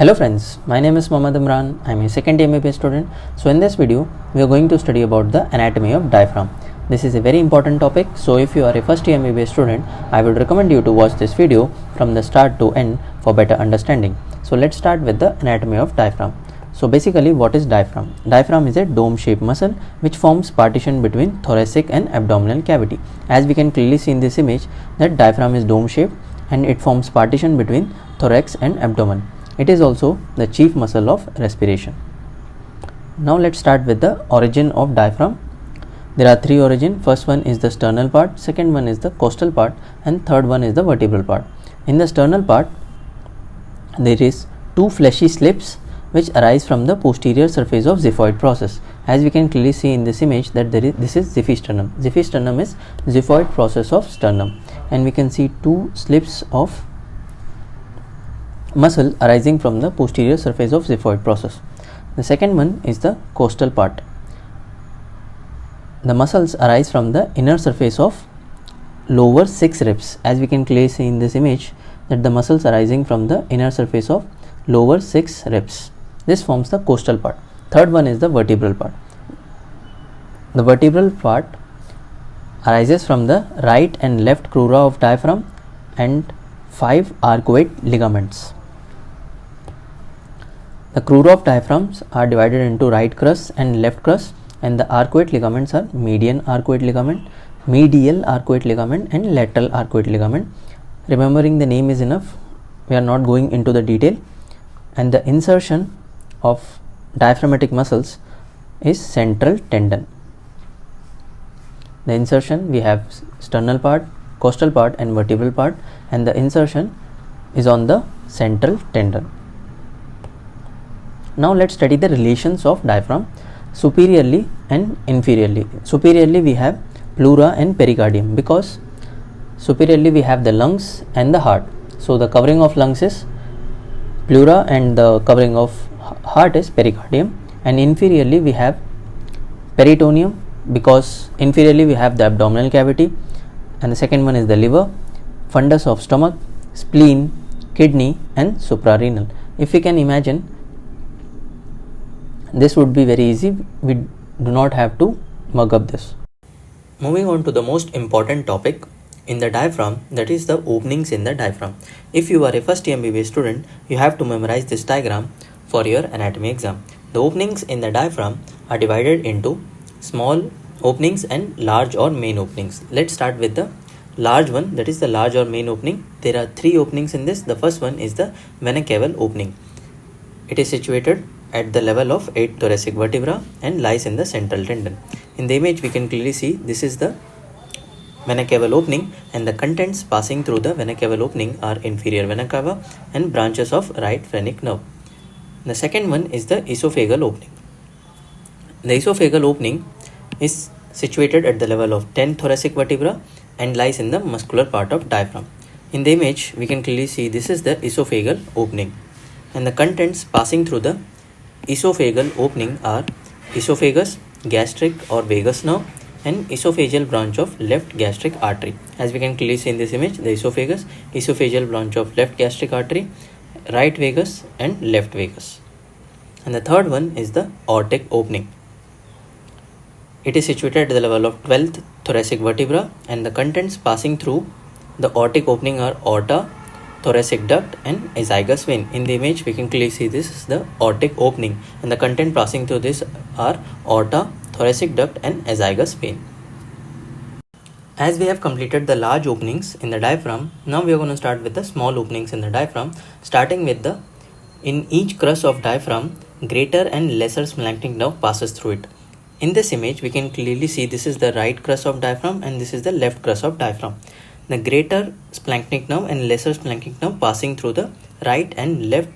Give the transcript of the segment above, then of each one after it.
Hello friends, my name is Mohammad Imran. I am a second year MBA student. So in this video, we are going to study about the anatomy of diaphragm. This is a very important topic. So if you are a first year MBA student, I would recommend you to watch this video from the start to end for better understanding. So let's start with the anatomy of diaphragm. So basically, what is diaphragm? Diaphragm is a dome-shaped muscle which forms partition between thoracic and abdominal cavity. As we can clearly see in this image, that diaphragm is dome-shaped and it forms partition between thorax and abdomen. It is also the chief muscle of respiration. Now let's start with the origin of diaphragm. There are three origins. First one is the sternal part, second one is the costal part, and third one is the vertebral part. In the sternal part, there is two fleshy slips which arise from the posterior surface of xiphoid process. As we can clearly see in this image that this is xiphisternum. Xiphisternum is xiphoid process of sternum, and we can see two slips of muscle arising from the posterior surface of xiphoid process. The second one is the costal part. The muscles arise from the inner surface of lower 6 ribs. As we can clearly see in this image that the muscles arising from the inner surface of lower 6 ribs. This forms the costal part. Third one is the vertebral part. The vertebral part arises from the right and left crura of diaphragm and 5 arcuate ligaments. The crura of diaphragms are divided into right crus and left crus, and the arcuate ligaments are median arcuate ligament, medial arcuate ligament, and lateral arcuate ligament. Remembering the name is enough. We are not going into the detail. And the insertion of diaphragmatic muscles is central tendon. The insertion, we have sternal part, costal part, and vertebral part, and the insertion is on the central tendon. Now let's study the relations of diaphragm superiorly and inferiorly. Superiorly we have pleura and pericardium, because superiorly we have the lungs and the heart. So the covering of lungs is pleura and the covering of heart is pericardium, and inferiorly we have peritoneum, because inferiorly we have the abdominal cavity, and the second one is the liver, fundus of stomach, spleen, kidney, and suprarenal. If we can imagine, this would be very easy. We do not have to mug up this. Moving on to the most important topic in the diaphragm, that is the openings in the diaphragm. If you are a first year MBA student, you have to memorize this diagram for your anatomy exam. The openings in the diaphragm are divided into small openings and large or main openings. Let's start with the large one, that is the large or main opening. There are three openings in this. The first one is the vena cava opening. It is situated at the level of 8 thoracic vertebra and lies in the central tendon. In the image we can clearly see this is the vena cava opening, and the contents passing through the vena cava opening are inferior vena cava and branches of right phrenic nerve. The second one is the esophageal opening. The esophageal opening is situated at the level of 10 thoracic vertebra and lies in the muscular part of diaphragm. In the image we can clearly see this is the esophageal opening, and the contents passing through the esophageal opening are esophagus, gastric or vagus nerve, and esophageal branch of left gastric artery. As we can clearly see in this image, the esophagus, esophageal branch of left gastric artery, right vagus, and left vagus. And the third one is the aortic opening. It is situated at the level of 12th thoracic vertebra, and the contents passing through the aortic opening are aorta, thoracic duct, and azygous vein. In the image we can clearly see this is the aortic opening, and the content passing through this are aorta, thoracic duct, and azygous vein. As we have completed the large openings in the diaphragm, now we are going to start with the small openings in the diaphragm, starting with the in each crus of diaphragm, greater and lesser splanchnic nerve passes through it. In this image we can clearly see this is the right crus of diaphragm and this is the left crus of diaphragm. The greater splanchnic nerve and lesser splanchnic nerve passing through the right and left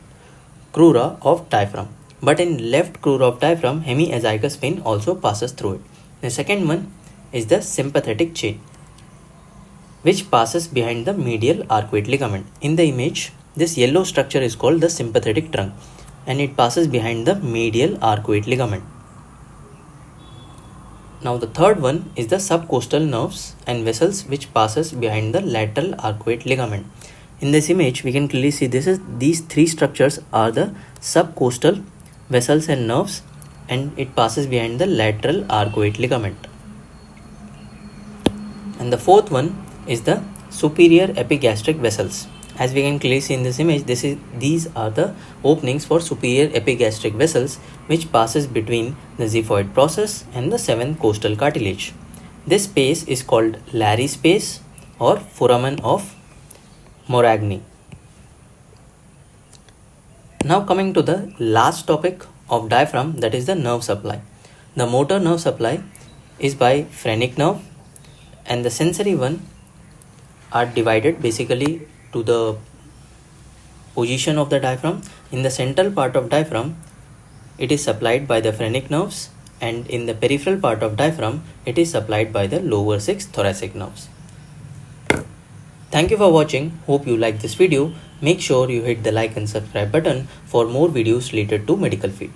crura of diaphragm. But in left crura of diaphragm, hemiazygous vein also passes through it. The second one is the sympathetic chain, which passes behind the medial arcuate ligament. In the image, this yellow structure is called the sympathetic trunk, and it passes behind the medial arcuate ligament. Now the third one is the subcostal nerves and vessels, which passes behind the lateral arcuate ligament. In this image, we can clearly see these three structures are the subcostal vessels and nerves, and it passes behind the lateral arcuate ligament. And the fourth one is the superior epigastric vessels. As we can clearly see in this image, these are the openings for superior epigastric vessels, which passes between the xiphoid process and the seventh costal cartilage. This space is called Lary space or foramen of Moragni. Now coming to the last topic of diaphragm, that is the nerve supply. The motor nerve supply is by phrenic nerve, and the sensory one are divided basically to the position of the diaphragm. In the central part of diaphragm, it is supplied by the phrenic nerves, and in the peripheral part of diaphragm, it is supplied by the lower six thoracic nerves. Thank you for watching. Hope you like this video. Make sure you hit the like and subscribe button for more videos related to medical field.